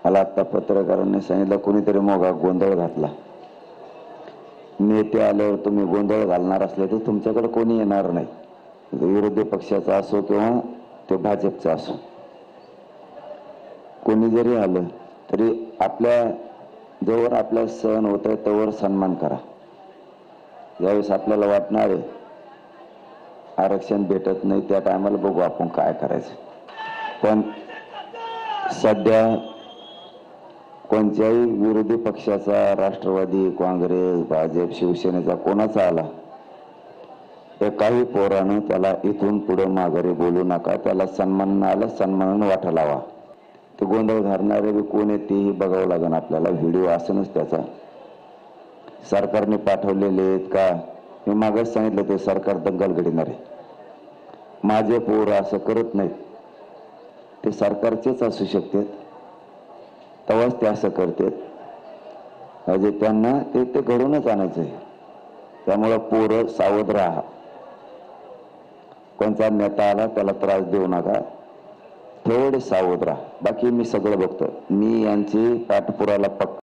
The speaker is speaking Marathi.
मला आता पत्रकारांनी सांगितलं कोणीतरी मोगा गोंधळ घातला. नेते आल्यावर तुम्ही गोंधळ घालणार असले तर तुमच्याकडे कोणी येणार नाही. विरोधी पक्षाचा असो किंवा ते भाजपचा असो, कोणी जरी आलं तरी आपल्या जोवर आपला सहन होतोय तोवर सन्मान करा. ज्यावेळेस आपल्याला वाटणार आहे आरक्षण भेटत नाही त्या टायमाला बघू आपण काय करायचं. पण सध्या कोणत्याही विरोधी पक्षाचा, राष्ट्रवादी, काँग्रेस, भाजप, शिवसेनेचा कोणाचा आला तर काही पोरानं त्याला इथून पुढे माघारी बोलू नका. त्याला सन्मान आला सन्मानानं वाटा लावा. ते गोंधळ घालणारे बी कोण आहे तेही बघावं लागेल आपल्याला. व्हिडिओ असेलच त्याचा. सरकारने पाठवलेले आहेत का? मी मागच सांगितलं ते सरकार दंगल घडणार आहे. माझे पोर असं करत नाहीत. ते सरकारचेच असू शकतात तेव्हाच ते असं करतात. म्हणजे त्यांना ते घडूनच आणायचं आहे. त्यामुळं पोरं सावध राहा. कोणता नेता आला त्याला त्रास देऊ नका. थोडे सावध राहा. बाकी मी सगळं बघतो. मी यांची पाठपुराला पक्का